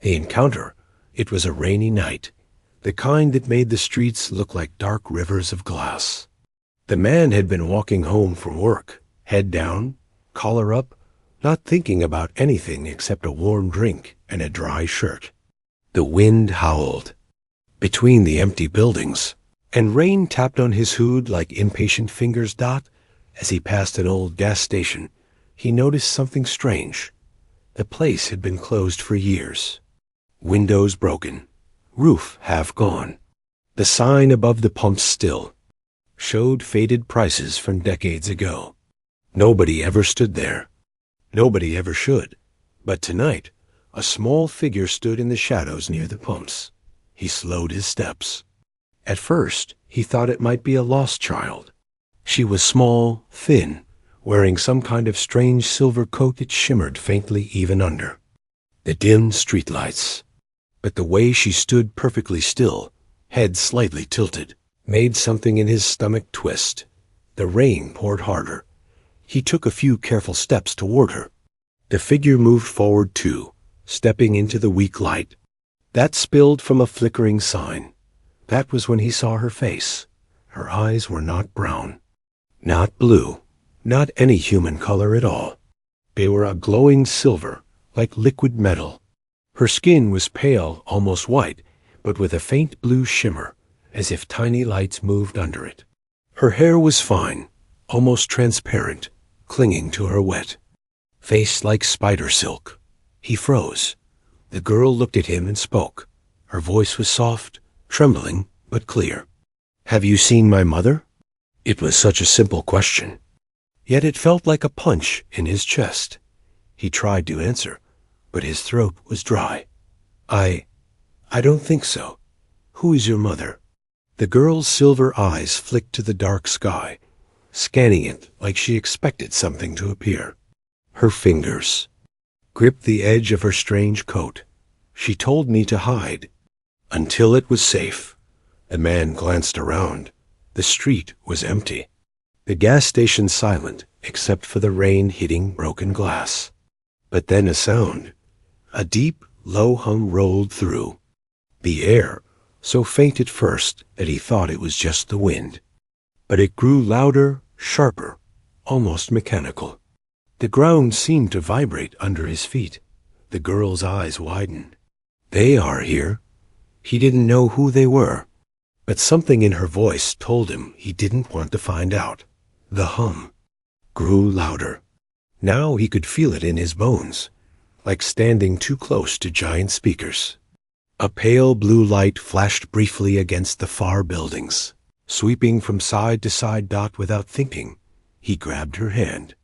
The encounter, it was a rainy night, the kind that made the streets look like dark rivers of glass. The man had been walking home from work, head down, collar up, not thinking about anything except a warm drink and a dry shirt. The wind howled between the empty buildings, and rain tapped on his hood like impatient fingers. As he passed an old gas station, he noticed something strange. The place had been closed for years. Windows broken, roof half gone. The sign above the pumps still showed faded prices from decades ago. Nobody ever stood there. Nobody ever should. But tonight, a small figure stood in the shadows near the pumps. He slowed his steps. At first, he thought it might be a lost child. She was small, thin, wearing some kind of strange silver coat that shimmered faintly even under the dim streetlights. But the way she stood perfectly still, head slightly tilted, made something in his stomach twist. The rain poured harder. He took a few careful steps toward her. The figure moved forward too, stepping into the weak light that spilled from a flickering sign. That was when he saw her face. Her eyes were not brown, not blue, not any human color at all. They were a glowing silver, like liquid metal. Her skin was pale, almost white, but with a faint blue shimmer, as if tiny lights moved under it. Her hair was fine, almost transparent, clinging to her wet face like spider silk. He froze. The girl looked at him and spoke. Her voice was soft, trembling, but clear. "Have you seen my mother?" It was such a simple question, yet it felt like a punch in his chest. He tried to answer, but his throat was dry. I don't think so. Who is your mother?" The girl's silver eyes flicked to the dark sky, scanning it like she expected something to appear. Her fingers gripped the edge of her strange coat. "She told me to hide until it was safe." The man glanced around. The street was empty. The gas station silent, except for the rain hitting broken glass. But then a sound. A deep, low hum rolled through the air, so faint at first that he thought it was just the wind. But it grew louder, sharper, almost mechanical. The ground seemed to vibrate under his feet. The girl's eyes widened. They are here. He didn't know who they were, but something in her voice told him he didn't want to find out. The hum grew louder. Now he could feel it in his bones, like standing too close to giant speakers. A pale blue light flashed briefly against the far buildings, sweeping from side to side. Without thinking, he grabbed her hand.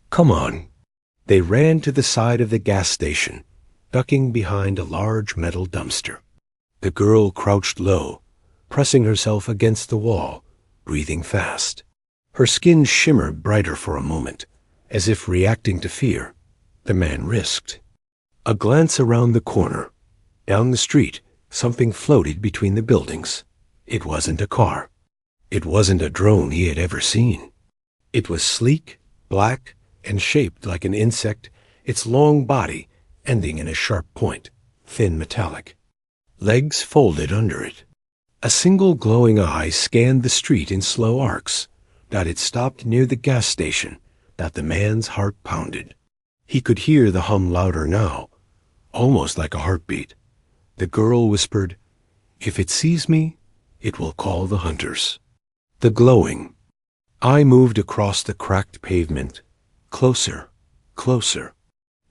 "Come on." They ran to the side of the gas station, ducking behind a large metal dumpster. The girl crouched low, pressing herself against the wall, breathing fast. Her skin shimmered brighter for a moment, as if reacting to fear. The man risked a glance around the corner. Down the street, something floated between the buildings. It wasn't a car. It wasn't a drone he had ever seen. It was sleek, black, and shaped like an insect, its long body ending in a sharp point, thin metallic. Legs folded under it. A single glowing eye scanned the street in slow arcs. It stopped near the gas station. The man's heart pounded. He could hear the hum louder now, almost like a heartbeat. The girl whispered, "If it sees me, it will call the hunters." The glowing eye moved across the cracked pavement, closer, closer.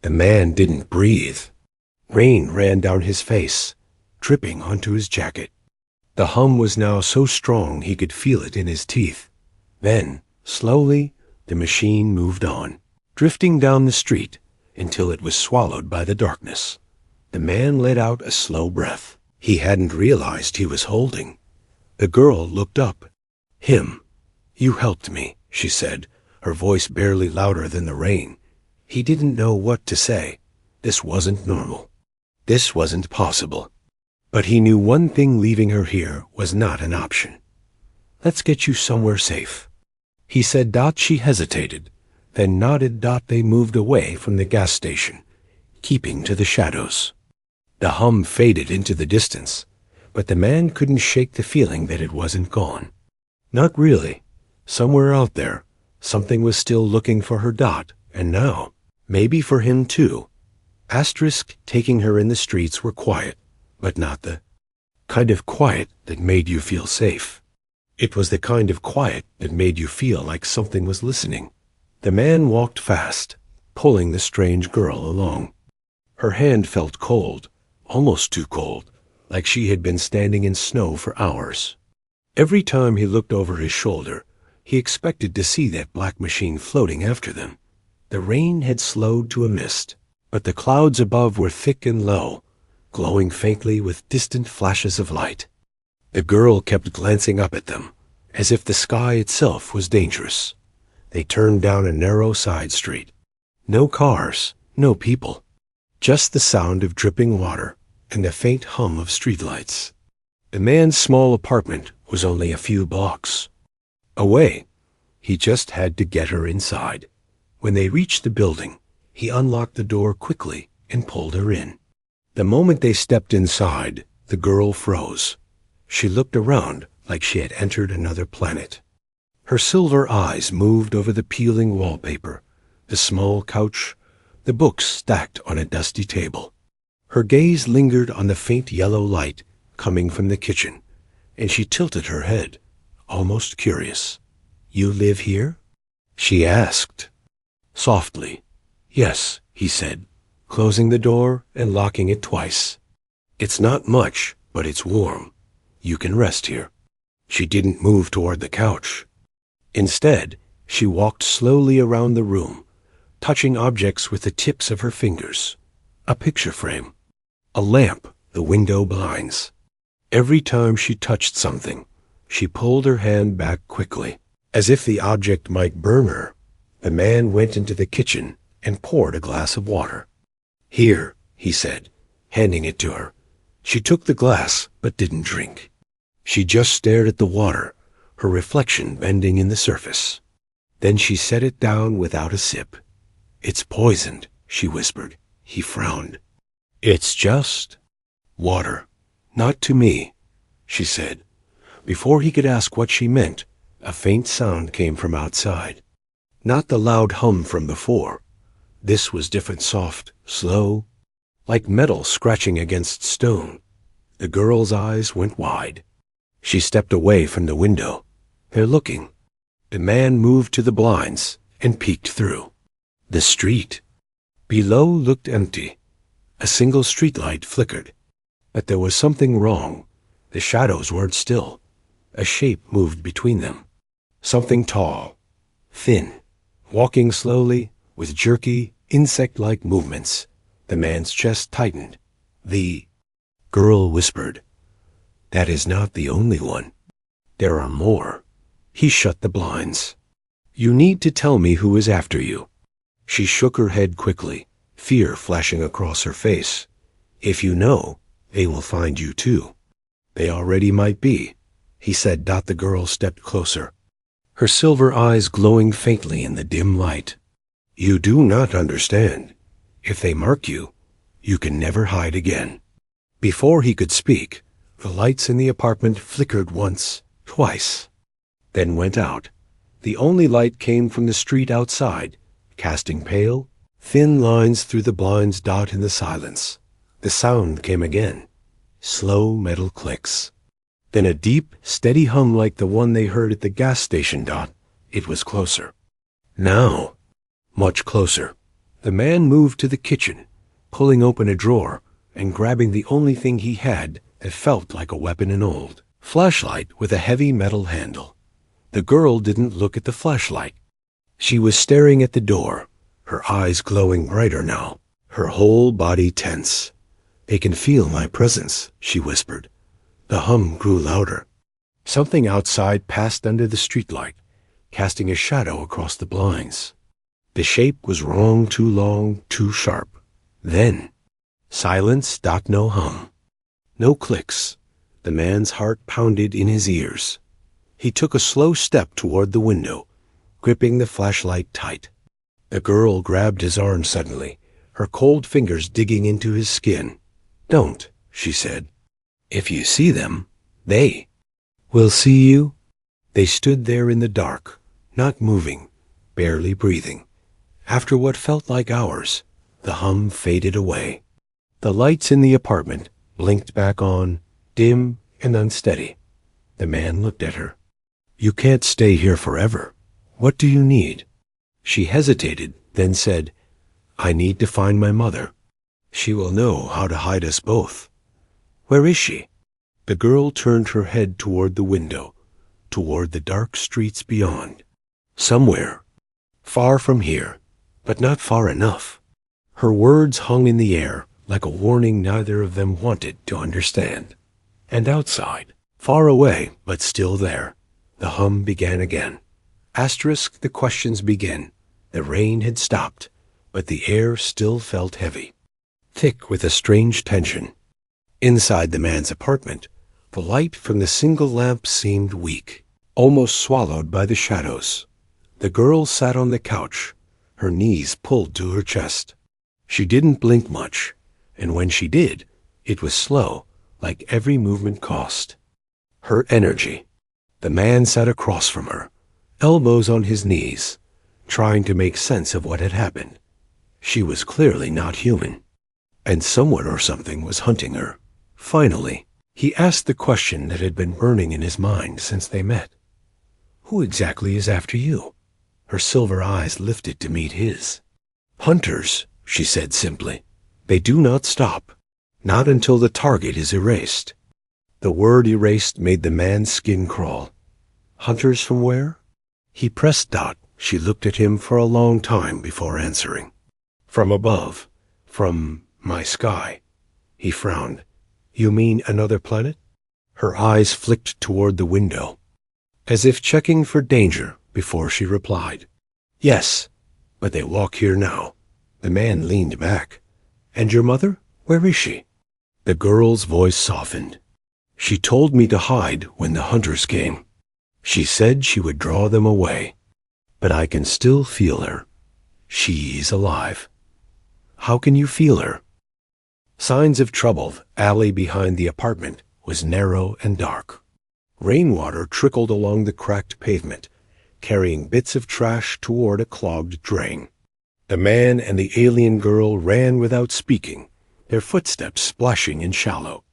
The man didn't breathe. Rain ran down his face, dripping onto his jacket. The hum was now so strong he could feel it in his teeth. Then, slowly, the machine moved on, drifting down the street until it was swallowed by the darkness. The man let out a slow breath. He hadn't realized he was holding. The girl looked up. "Him. You helped me," she said, her voice barely louder than the rain. He didn't know what to say. This wasn't normal. This wasn't possible. But he knew one thing: leaving her here was not an option. "Let's get you somewhere safe," he said. She hesitated, then nodded. They moved away from the gas station, keeping to the shadows. The hum faded into the distance, but the man couldn't shake the feeling that it wasn't gone. Not really. Somewhere out there, something was still looking for her Dot, and now, maybe for him too. Asterisk taking her in the streets were quiet, but not the kind of quiet that made you feel safe. It was the kind of quiet that made you feel like something was listening. The man walked fast, pulling the strange girl along. Her hand felt cold, almost too cold, like she had been standing in snow for hours. Every time he looked over his shoulder, he expected to see that black machine floating after them. The rain had slowed to a mist, but the clouds above were thick and low, glowing faintly with distant flashes of light. The girl kept glancing up at them, as if the sky itself was dangerous. They turned down a narrow side street. No cars, no people, just the sound of dripping water and the faint hum of streetlights. The man's small apartment was only a few blocks away. He just had to get her inside. When they reached the building, he unlocked the door quickly and pulled her in. The moment they stepped inside, the girl froze. She looked around like she had entered another planet. Her silver eyes moved over the peeling wallpaper, the small couch, the books stacked on a dusty table. Her gaze lingered on the faint yellow light coming from the kitchen, and she tilted her head, almost curious. "You live here?" she asked. Softly. "Yes," he said, closing the door and locking it twice. "It's not much, but it's warm. You can rest here." She didn't move toward the couch. Instead, she walked slowly around the room, touching objects with the tips of her fingers. A picture frame, a lamp, the window blinds. Every time she touched something, she pulled her hand back quickly, as if the object might burn her. The man went into the kitchen and poured a glass of water. "Here," he said, handing it to her. She took the glass, but didn't drink. She just stared at the water, her reflection bending in the surface. Then she set it down without a sip. "It's poisoned," she whispered. He frowned. "It's just water. Not to me," she said. Before he could ask what she meant, a faint sound came from outside. Not the loud hum from before. This was different, soft, slow, like metal scratching against stone. The girl's eyes went wide. She stepped away from the window. "They're looking." The man moved to the blinds and peeked through. The street below looked empty. A single streetlight flickered. But there was something wrong. The shadows weren't still. A shape moved between them. Something tall, thin, walking slowly, with jerky, insect-like movements. The man's chest tightened. The girl whispered, "That is not the only one. There are more." He shut the blinds. "You need to tell me who is after you." She shook her head quickly, fear flashing across her face. "If you know, they will find you too." "They already might be," he said. The girl stepped closer, her silver eyes glowing faintly in the dim light. "You do not understand. If they mark you, you can never hide again." Before he could speak, the lights in the apartment flickered once, twice, then went out. The only light came from the street outside, casting pale, thin lines through the blinds. In the silence, the sound came again, slow metal clicks. Then a deep, steady hum like the one they heard at the gas station. It was closer. Now, much closer. The man moved to the kitchen, pulling open a drawer and grabbing the only thing he had that felt like a weapon, an old flashlight with a heavy metal handle. The girl didn't look at the flashlight. She was staring at the door, her eyes glowing brighter now, her whole body tense. "They can feel my presence," she whispered. The hum grew louder. Something outside passed under the streetlight, casting a shadow across the blinds. The shape was wrong, too long, too sharp. Then, silence. No hum. No clicks. The man's heart pounded in his ears. He took a slow step toward the window, gripping the flashlight tight. The girl grabbed his arm suddenly, her cold fingers digging into his skin. Don't, she said. If you see them, they will see you. They stood there in the dark, not moving, barely breathing. After what felt like hours, the hum faded away. The lights in the apartment blinked back on, dim and unsteady. The man looked at her. You can't stay here forever. What do you need? She hesitated, then said, I need to find my mother. She will know how to hide us both. Where is she? The girl turned her head toward the window, toward the dark streets beyond. Somewhere, far from here, but not far enough. Her words hung in the air like a warning neither of them wanted to understand. And outside, far away but still there, the hum began again. Asterisk, the questions begin. The rain had stopped, but the air still felt heavy, thick with a strange tension. Inside the man's apartment, the light from the single lamp seemed weak, almost swallowed by the shadows. The girl sat on the couch, her knees pulled to her chest. She didn't blink much, and when she did, it was slow, like every movement cost. Her energy. The man sat across from her, elbows on his knees, trying to make sense of what had happened. She was clearly not human, and someone or something was hunting her. Finally, he asked the question that had been burning in his mind since they met. Who exactly is after you? Her silver eyes lifted to meet his. Hunters, she said simply. They do not stop, not until the target is erased. The word erased made the man's skin crawl. Hunters from where? He pressed dot. She looked at him for a long time before answering. From above, from my sky. He frowned. You mean another planet? Her eyes flicked toward the window, as if checking for danger before she replied. Yes, but they walk here now. The man leaned back. And your mother? Where is she? The girl's voice softened. She told me to hide when the hunters came. She said she would draw them away. But I can still feel her. She's alive. How can you feel her? Signs of trouble. The alley behind the apartment was narrow and dark. Rainwater trickled along the cracked pavement, carrying bits of trash toward a clogged drain. The man and the alien girl ran without speaking, their footsteps splashing in shallow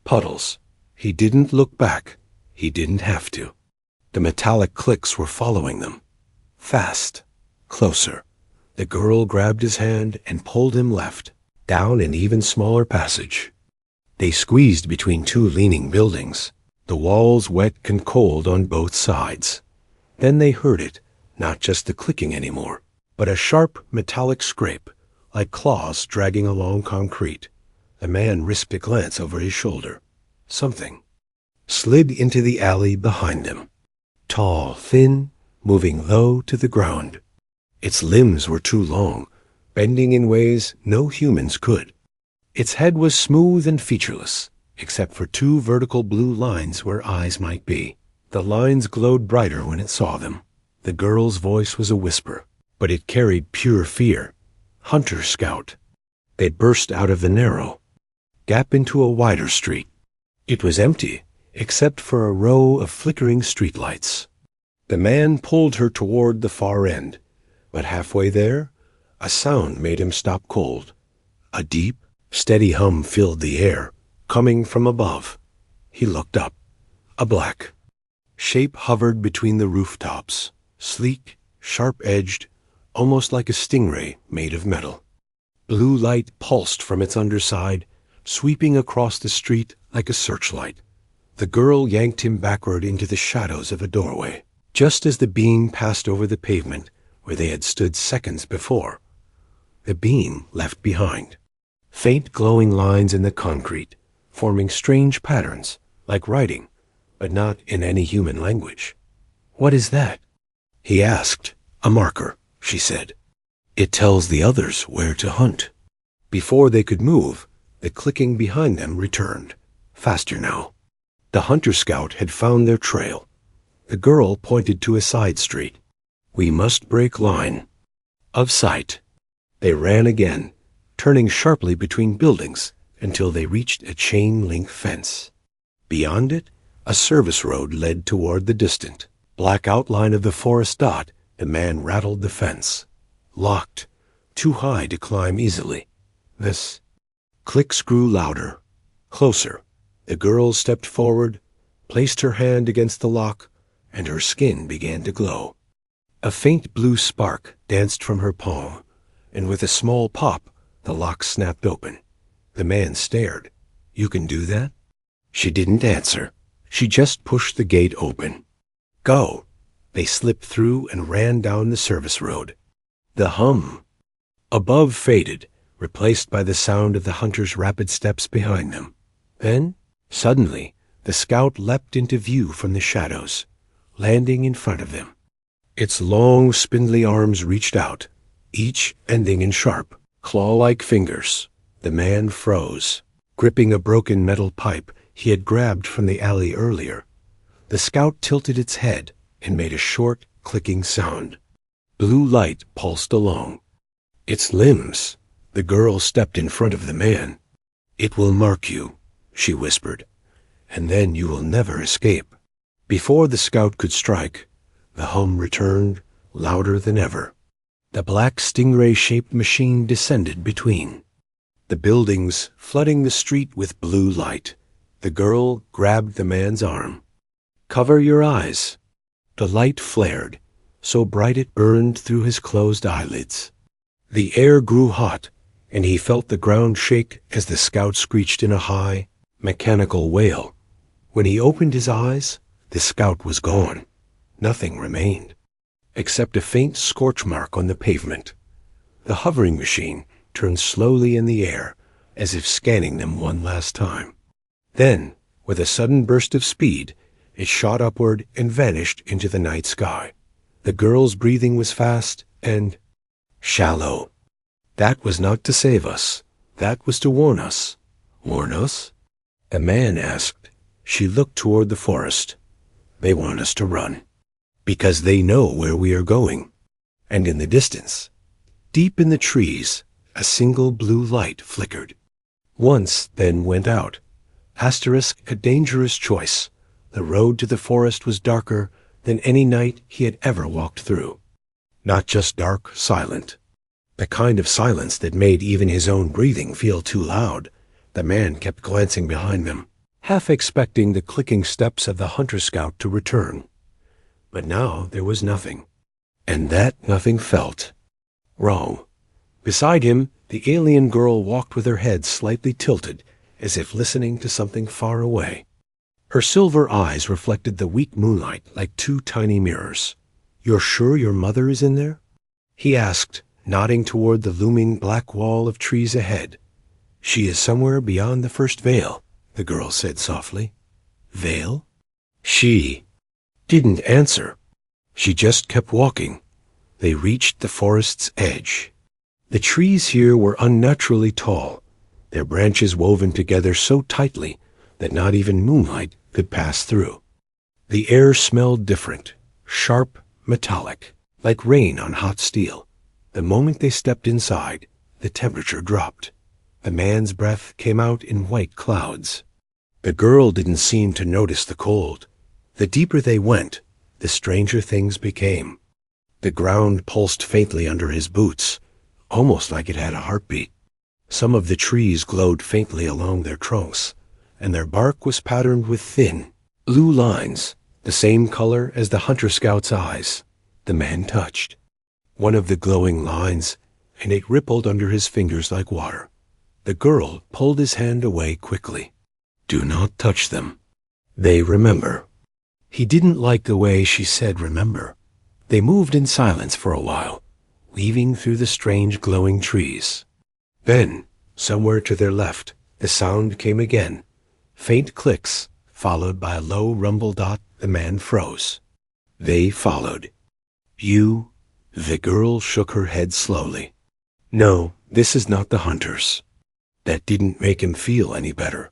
puddles. He didn't look back. He didn't have to. The metallic clicks were following them. Fast. Closer. The girl grabbed his hand and pulled him left, down an even smaller passage. They squeezed between two leaning buildings, the walls wet and cold on both sides. Then they heard it, not just the clicking anymore, but a sharp metallic scrape, like claws dragging along concrete. The man risked a glance over his shoulder. Something slid into the alley behind them. Tall, thin, moving low to the ground. Its limbs were too long, bending in ways no humans could. Its head was smooth and featureless, except for two vertical blue lines where eyes might be. The lines glowed brighter when it saw them. The girl's voice was a whisper, but it carried pure fear. Hunter Scout. They burst out of the narrow gap into a wider street. It was empty, except for a row of flickering streetlights. The man pulled her toward the far end, but halfway there, a sound made him stop cold. A deep, steady hum filled the air, coming from above. He looked up. A black shape hovered between the rooftops, sleek, sharp-edged, almost like a stingray made of metal. Blue light pulsed from its underside, sweeping across the street like a searchlight. The girl yanked him backward into the shadows of a doorway, just as the beam passed over the pavement where they had stood seconds before. The beam left behind. Faint glowing lines in the concrete, forming strange patterns, like writing, but not in any human language. What is that? He asked. A marker, she said. It tells the others where to hunt. Before they could move, the clicking behind them returned, faster now. The Hunter Scout had found their trail. The girl pointed to a side street. We must break line. Of sight. They ran again, turning sharply between buildings, until they reached a chain-link fence. Beyond it, a service road led toward the distant, black outline of the forest dot. The man rattled the fence. Locked, too high to climb easily. This. Clicks grew louder, closer. The girl stepped forward, placed her hand against the lock, and her skin began to glow. A faint blue spark danced from her palm, and with a small pop, the lock snapped open. The man stared. "You can do that?" She didn't answer. She just pushed the gate open. "Go." They slipped through and ran down the service road. The hum above faded, replaced by the sound of the hunter's rapid steps behind them. Then, suddenly, the scout leapt into view from the shadows, landing in front of them. Its long, spindly arms reached out, each ending in sharp, claw-like fingers. The man froze, gripping a broken metal pipe he had grabbed from the alley earlier. The scout tilted its head and made a short, clicking sound. Blue light pulsed along. Its limbs. The girl stepped in front of the man. "It will mark you," she whispered, "and then you will never escape." Before the scout could strike, the hum returned, louder than ever. The black stingray-shaped machine descended between. The buildings flooding the street with blue light. The girl grabbed the man's arm. "Cover your eyes." The light flared, so bright it burned through his closed eyelids. The air grew hot, and he felt the ground shake as the scout screeched in a high, mechanical wail. When he opened his eyes, the scout was gone. Nothing remained, except a faint scorch mark on the pavement. The hovering machine turned slowly in the air, as if scanning them one last time. Then, with a sudden burst of speed, it shot upward and vanished into the night sky. The girl's breathing was fast and shallow. That was not to save us. That was to warn us. Warn us? A man asked. She looked toward the forest. "They want us to run, because they know where we are going." And in the distance, deep in the trees, a single blue light flickered. Once, then went out. Asterisk, a dangerous choice. The road to the forest was darker than any night he had ever walked through. Not just dark, silent. The kind of silence that made even his own breathing feel too loud. The man kept glancing behind them, half expecting the clicking steps of the hunter-scout to return. But now there was nothing. And that nothing felt wrong. Beside him, the alien girl walked with her head slightly tilted, as if listening to something far away. Her silver eyes reflected the weak moonlight like two tiny mirrors. "You're sure your mother is in there?" he asked, nodding toward the looming black wall of trees ahead. "She is somewhere beyond the first veil," the girl said softly. "Veil?" She didn't answer. She just kept walking. They reached the forest's edge. The trees here were unnaturally tall, their branches woven together so tightly that not even moonlight could pass through. The air smelled different, sharp, metallic, like rain on hot steel. The moment they stepped inside, the temperature dropped. The man's breath came out in white clouds. The girl didn't seem to notice the cold. The deeper they went, the stranger things became. The ground pulsed faintly under his boots, almost like it had a heartbeat. Some of the trees glowed faintly along their trunks, and their bark was patterned with thin, blue lines, the same color as the hunter-scout's eyes. The man touched one of the glowing lines, and it rippled under his fingers like water. The girl pulled his hand away quickly. "Do not touch them. They remember." He didn't like the way she said remember. They moved in silence for a while, weaving through the strange glowing trees. Then, somewhere to their left, the sound came again. Faint clicks, followed by a low rumble dot. The man froze. They followed. "You?" The girl shook her head slowly. "No, this is not the hunters." That didn't make him feel any better.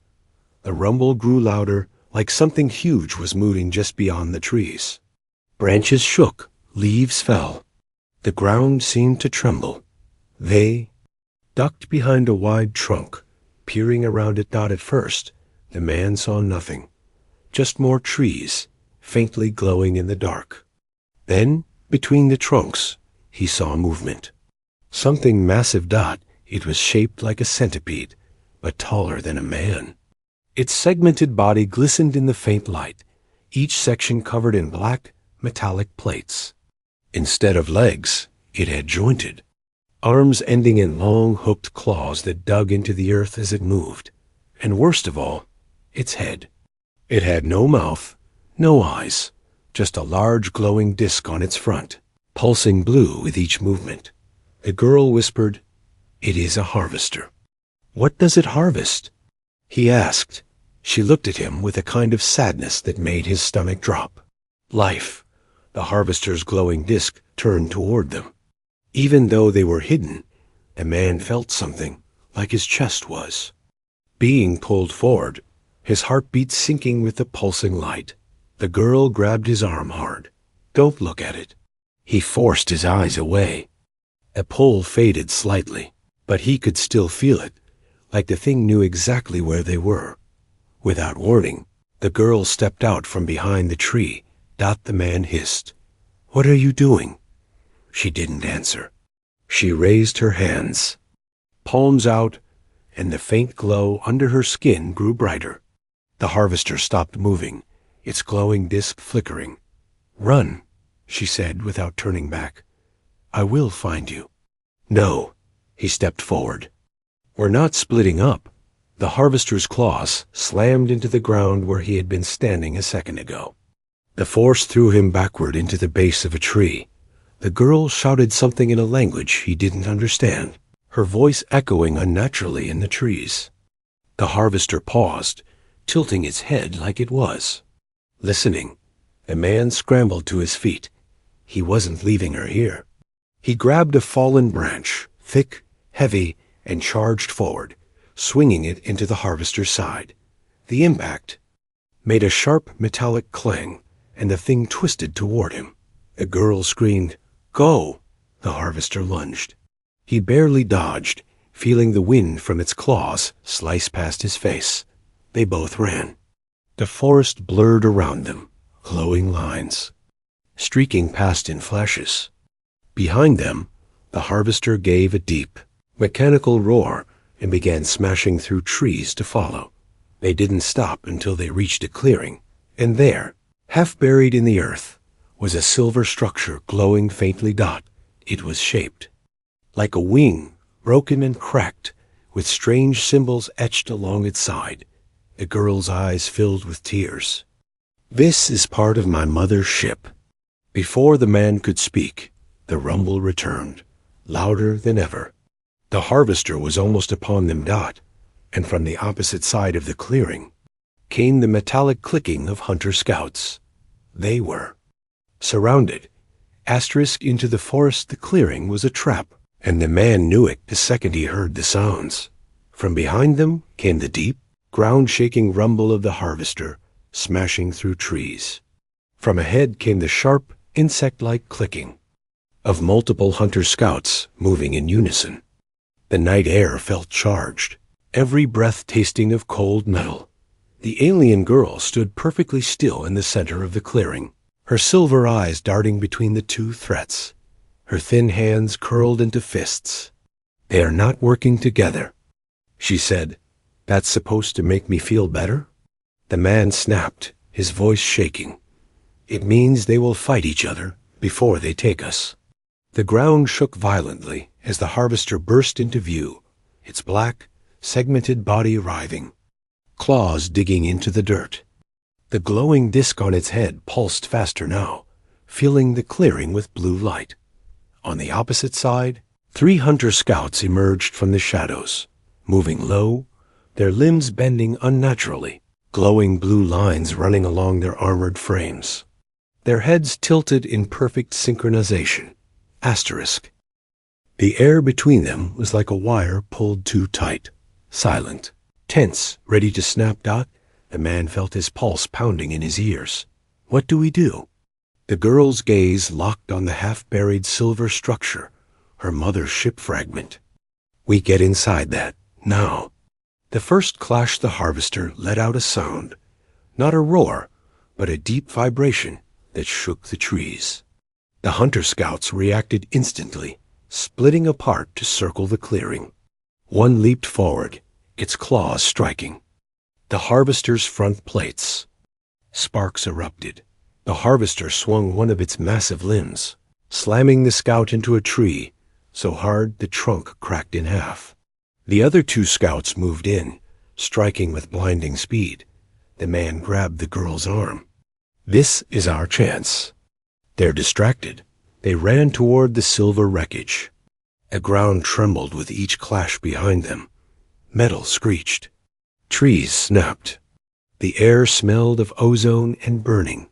The rumble grew louder, like something huge was moving just beyond the trees. Branches shook, leaves fell. The ground seemed to tremble. They ducked behind a wide trunk, Peering around at Dot at first, the man saw nothing. Just more trees, faintly glowing in the dark. Then, between the trunks, he saw movement. Something massive. Dot. It was shaped like a centipede, but taller than a man. Its segmented body glistened in the faint light, each section covered in black, metallic plates. Instead of legs, it had jointed, arms ending in long, hooked claws that dug into the earth as it moved. And worst of all, its head. It had no mouth, no eyes, just a large glowing disc on its front, pulsing blue with each movement. The girl whispered, "It is a harvester." "What does it harvest?" he asked. She looked at him with a kind of sadness that made his stomach drop. Life. The harvester's glowing disc turned toward them. Even though they were hidden, the man felt something, like his chest was being pulled forward, his heartbeat sinking with the pulsing light. The girl grabbed his arm hard. "Don't look at it." He forced his eyes away. A pull faded slightly, but he could still feel it, like the thing knew exactly where they were. Without warning, the girl stepped out from behind the tree. Dot. The man hissed, "What are you doing?" She didn't answer. She raised her hands, palms out, and the faint glow under her skin grew brighter. The harvester stopped moving, its glowing disc flickering. "Run," she said without turning back. "I will find you." "No." He stepped forward. "We're not splitting up." The harvester's claws slammed into the ground where he had been standing a second ago. The force threw him backward into the base of a tree. The girl shouted something in a language he didn't understand, her voice echoing unnaturally in the trees. The harvester paused, tilting its head like it was listening. The man scrambled to his feet. He wasn't leaving her here. He grabbed a fallen branch, thick, heavy, and charged forward, swinging it into the harvester's side. The impact made a sharp metallic clang, and the thing twisted toward him. The girl screamed, "Go!" The harvester lunged. He barely dodged, feeling the wind from its claws slice past his face. They both ran. The forest blurred around them, glowing lines, streaking past in flashes. Behind them, the harvester gave a deep, mechanical roar and began smashing through trees to follow. They didn't stop until they reached a clearing, and there, half buried in the earth, was a silver structure glowing faintly. Dot. It was shaped like a wing, broken and cracked, with strange symbols etched along its side. The girl's eyes filled with tears. "This is part of my mother's ship." Before the man could speak, the rumble returned, louder than ever. The harvester was almost upon them. Dot. And from the opposite side of the clearing came the metallic clicking of hunter scouts. They were surrounded. Asterisk into the forest. The clearing was a trap, and the man knew it the second he heard the sounds. From behind them came the deep, ground-shaking rumble of the harvester smashing through trees. From ahead came the sharp, insect-like clicking of multiple hunter scouts moving in unison. The night air felt charged, every breath tasting of cold metal. The alien girl stood perfectly still in the center of the clearing, her silver eyes darting between the two threats, her thin hands curled into fists. "They are not working together," she said. "That's supposed to make me feel better?" The man snapped, his voice shaking. "It means they will fight each other before they take us." The ground shook violently as the harvester burst into view, its black, segmented body writhing, claws digging into the dirt. The glowing disc on its head pulsed faster now, filling the clearing with blue light. On the opposite side, 3 hunter scouts emerged from the shadows, moving low, their limbs bending unnaturally, glowing blue lines running along their armored frames. Their heads tilted in perfect synchronization. Asterisk. The air between them was like a wire pulled too tight, silent, tense, ready to snap. Dot. The man felt his pulse pounding in his ears. "What do we do?" The girl's gaze locked on the half-buried silver structure, her mother's ship fragment. "We get inside that, now." The first clash the harvester let out a sound, not a roar, but a deep vibration that shook the trees. The hunter scouts reacted instantly, splitting apart to circle the clearing. One leaped forward, its claws striking the harvester's front plates. Sparks erupted. The harvester swung one of its massive limbs, slamming the scout into a tree so hard the trunk cracked in half. The other two scouts moved in, striking with blinding speed. The man grabbed the girl's arm. "This is our chance." They're distracted. They ran toward the silver wreckage. The ground trembled with each clash behind them. Metal screeched. Trees snapped. The air smelled of ozone and burning.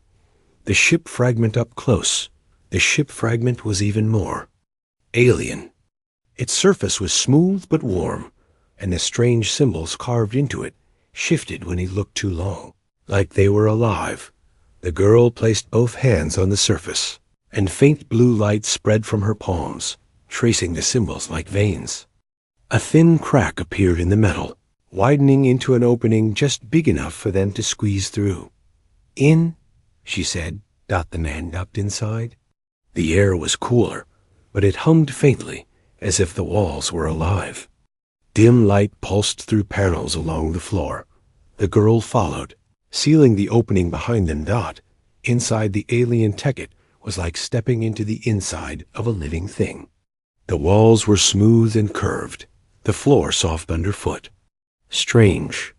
The ship fragment up close. The ship fragment was even more alien. Its surface was smooth but warm, and the strange symbols carved into it shifted when he looked too long, like they were alive. The girl placed both hands on the surface, and faint blue light spread from her palms, tracing the symbols like veins. A thin crack appeared in the metal, widening into an opening just big enough for them to squeeze through. "In," she said. The man ducked inside. The air was cooler, but it hummed faintly, as if the walls were alive. Dim light pulsed through panels along the floor. The girl followed, sealing the opening behind them. Inside the alien ticket was like stepping into the inside of a living thing. The walls were smooth and curved, the floor soft underfoot. Strange.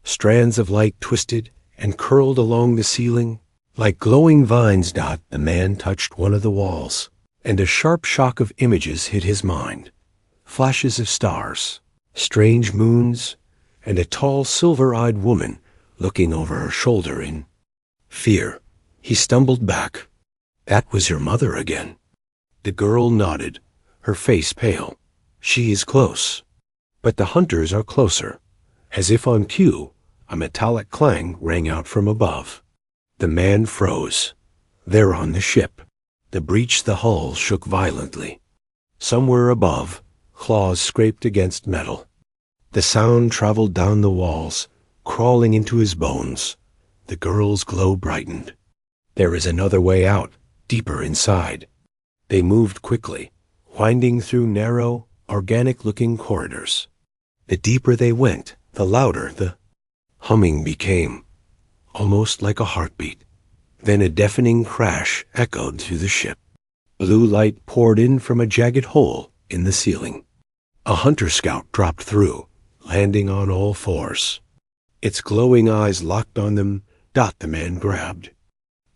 Strands of light twisted and curled along the ceiling like glowing vines. The man touched one of the walls, and a sharp shock of images hit his mind. Flashes of stars, strange moons, and a tall silver-eyed woman looking over her shoulder in fear. He stumbled back. "That was your mother again." The girl nodded, her face pale. "She is close." But the hunters are closer. As if on cue, a metallic clang rang out from above. The man froze. They're on the ship. The breach the hull shook violently. Somewhere above, claws scraped against metal. The sound traveled down the walls, crawling into his bones. The girl's glow brightened. There is another way out, deeper inside. They moved quickly, winding through narrow, organic-looking corridors. The deeper they went, the louder the humming became, almost like a heartbeat. Then a deafening crash echoed through the ship. Blue light poured in from a jagged hole in the ceiling. A hunter scout dropped through, landing on all fours. Its glowing eyes locked on them. The man grabbed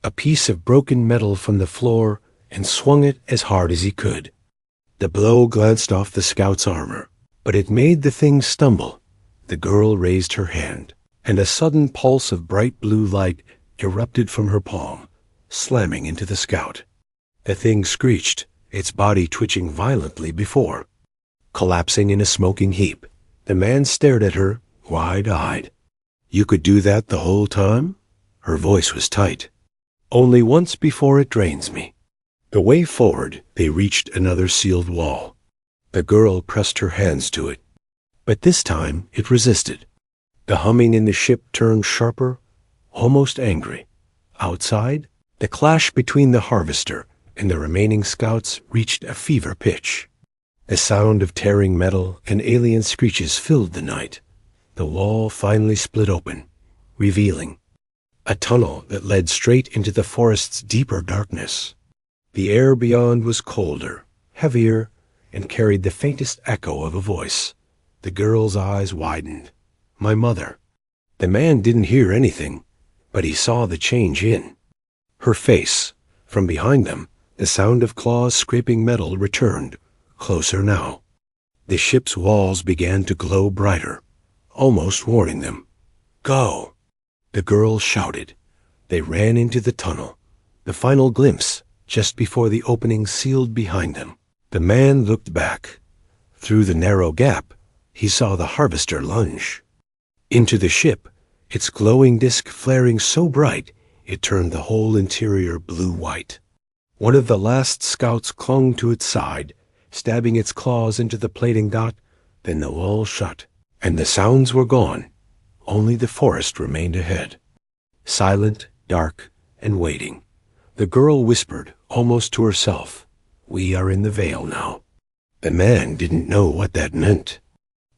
a piece of broken metal from the floor and swung it as hard as he could. The blow glanced off the scout's armor, but it made the thing stumble. The girl raised her hand, and a sudden pulse of bright blue light erupted from her palm, slamming into the scout. The thing screeched, its body twitching violently before collapsing in a smoking heap. The man stared at her, wide-eyed. "You could do that the whole time?" Her voice was tight. "Only once before it drains me." The way forward, they reached another sealed wall. The girl pressed her hands to it, but this time it resisted. The humming in the ship turned sharper, almost angry. Outside, the clash between the harvester and the remaining scouts reached a fever pitch. The sound of tearing metal and alien screeches filled the night. The wall finally split open, revealing a tunnel that led straight into the forest's deeper darkness. The air beyond was colder, heavier, and carried the faintest echo of a voice. The girl's eyes widened. "My mother." The man didn't hear anything, but he saw the change in her face. From behind them, the sound of claws scraping metal returned, closer now. The ship's walls began to glow brighter, almost warning them. "Go!" The girl shouted. They ran into the tunnel, the final glimpse just before the opening sealed behind them. The man looked back. Through the narrow gap, he saw the harvester lunge into the ship, its glowing disk flaring so bright it turned the whole interior blue-white. One of the last scouts clung to its side, stabbing its claws into the plating. Then the wall shut, and the sounds were gone. Only the forest remained ahead. Silent, dark, and waiting. The girl whispered, almost to herself, "We are in the Vale now." The man didn't know what that meant.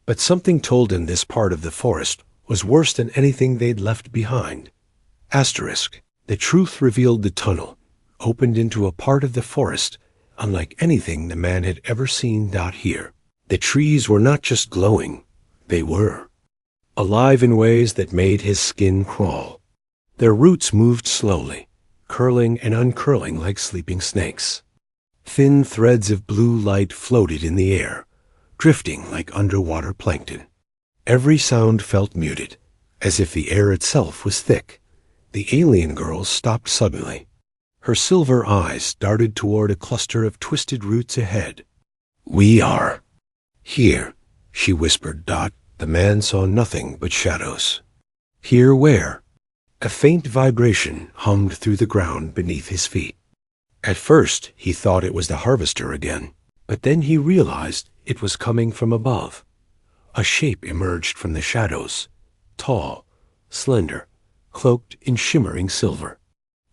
But something told him this part of the forest was worse than anything they'd left behind. Asterisk. The truth revealed the tunnel opened into a part of the forest unlike anything the man had ever seen. Here. The trees were not just glowing, they were alive in ways that made his skin crawl. Their roots moved slowly, curling and uncurling like sleeping snakes. Thin threads of blue light floated in the air, drifting like underwater plankton. Every sound felt muted, as if the air itself was thick. The alien girl stopped suddenly. Her silver eyes darted toward a cluster of twisted roots ahead. "We are here," she whispered. The man saw nothing but shadows. "Here where?" A faint vibration hummed through the ground beneath his feet. At first he thought it was the harvester again, but then he realized it was coming from above. A shape emerged from the shadows, tall, slender, cloaked in shimmering silver.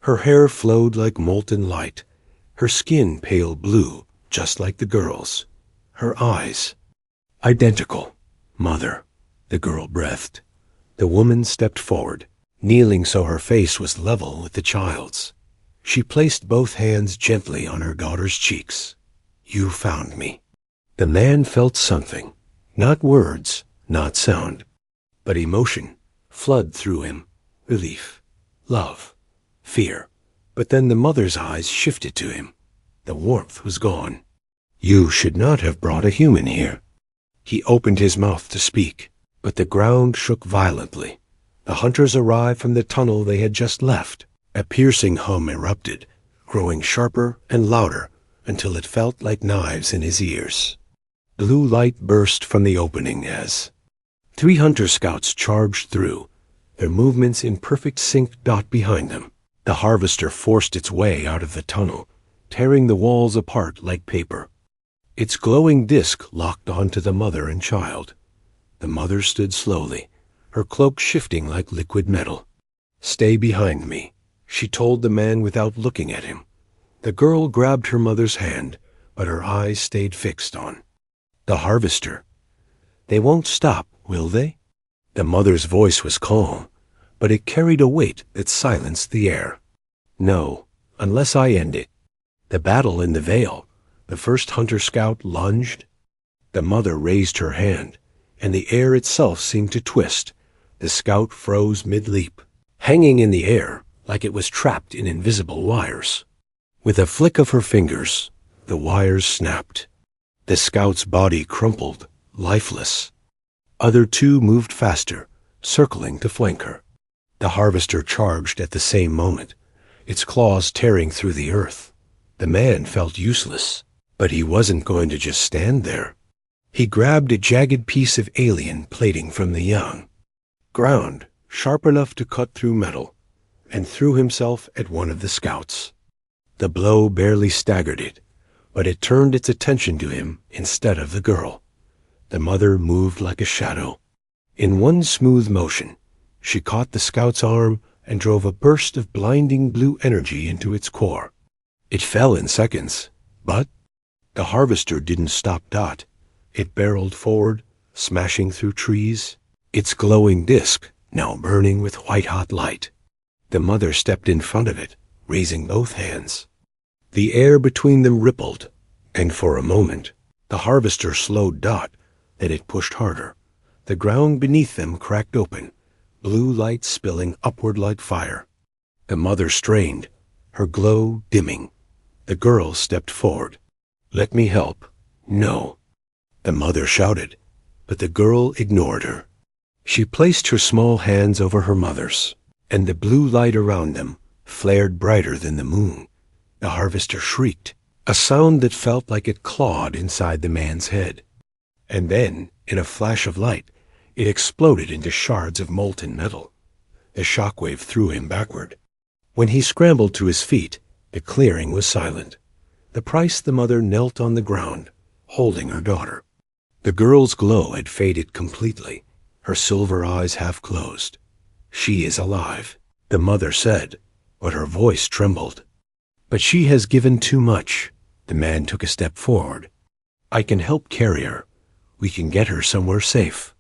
Her hair flowed like molten light, her skin pale blue, just like the girl's. Her eyes identical. "Mother," the girl breathed. The woman stepped forward, kneeling so her face was level with the child's. She placed both hands gently on her daughter's cheeks. "You found me." The man felt something, not words, not sound, but emotion, flood through him. Relief, love, fear. But then the mother's eyes shifted to him. The warmth was gone. "You should not have brought a human here." He opened his mouth to speak, but the ground shook violently. The hunters arrived from the tunnel they had just left. A piercing hum erupted, growing sharper and louder until it felt like knives in his ears. Blue light burst from the opening as 3 hunter scouts charged through, their movements in perfect sync. Behind them, the harvester forced its way out of the tunnel, tearing the walls apart like paper. Its glowing disk locked onto the mother and child. The mother stood slowly, her cloak shifting like liquid metal. "Stay behind me," she told the man without looking at him. The girl grabbed her mother's hand, but her eyes stayed fixed on the harvester. "They won't stop, will they?" The mother's voice was calm, but it carried a weight that silenced the air. "No, unless I end it." The battle in the Vale. The first hunter scout lunged. The mother raised her hand, and the air itself seemed to twist. The scout froze mid-leap, hanging in the air like it was trapped in invisible wires. With a flick of her fingers, the wires snapped. The scout's body crumpled, lifeless. Other 2 moved faster, circling to flank her. The harvester charged at the same moment, its claws tearing through the earth. The man felt useless, but he wasn't going to just stand there. He grabbed a jagged piece of alien plating from the young, ground sharp enough to cut through metal, and threw himself at one of the scouts. The blow barely staggered it, but it turned its attention to him instead of the girl. The mother moved like a shadow. In one smooth motion, she caught the scout's arm and drove a burst of blinding blue energy into its core. It fell in seconds, but the harvester didn't stop. It barreled forward, smashing through trees, its glowing disk now burning with white-hot light. The mother stepped in front of it, raising both hands. The air between them rippled, and for a moment, the harvester slowed. Then it pushed harder. The ground beneath them cracked open, blue light spilling upward like fire. The mother strained, her glow dimming. The girl stepped forward. "Let me help." "No." The mother shouted, but the girl ignored her. She placed her small hands over her mother's, and the blue light around them flared brighter than the moon. The harvester shrieked, a sound that felt like it clawed inside the man's head. And then, in a flash of light, it exploded into shards of molten metal. The shockwave threw him backward. When he scrambled to his feet, the clearing was silent. The mother knelt on the ground, holding her daughter. The girl's glow had faded completely, her silver eyes half closed. "She is alive," the mother said, but her voice trembled. "But she has given too much." The man took a step forward. "I can help carry her. We can get her somewhere safe."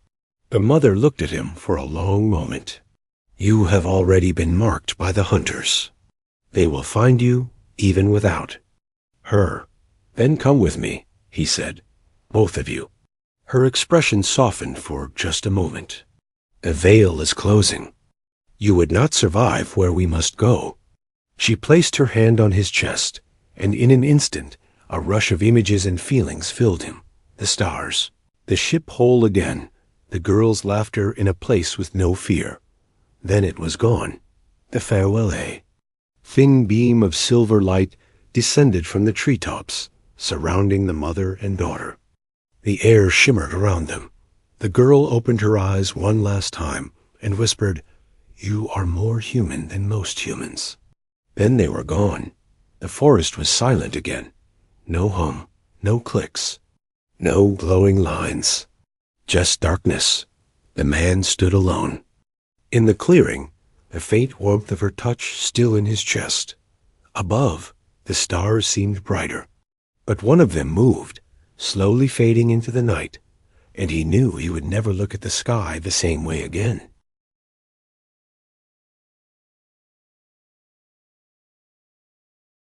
The mother looked at him for a long moment. "You have already been marked by the hunters. They will find you even without her. Then come with me," he said. "Both of you." Her expression softened for just a moment. "A veil is closing. You would not survive where we must go." She placed her hand on his chest, and in an instant a rush of images and feelings filled him. The stars, the ship whole again, the girl's laughter in a place with no fear. Then it was gone. The farewell. Thin beam of silver light descended from the treetops, surrounding the mother and daughter. The air shimmered around them. The girl opened her eyes one last time and whispered, "You are more human than most humans." Then they were gone. The forest was silent again. No hum, no clicks, no glowing lines. Just darkness. The man stood alone. In the clearing, the faint warmth of her touch still in his chest. Above, the stars seemed brighter. But one of them moved, slowly fading into the night, and he knew he would never look at the sky the same way again.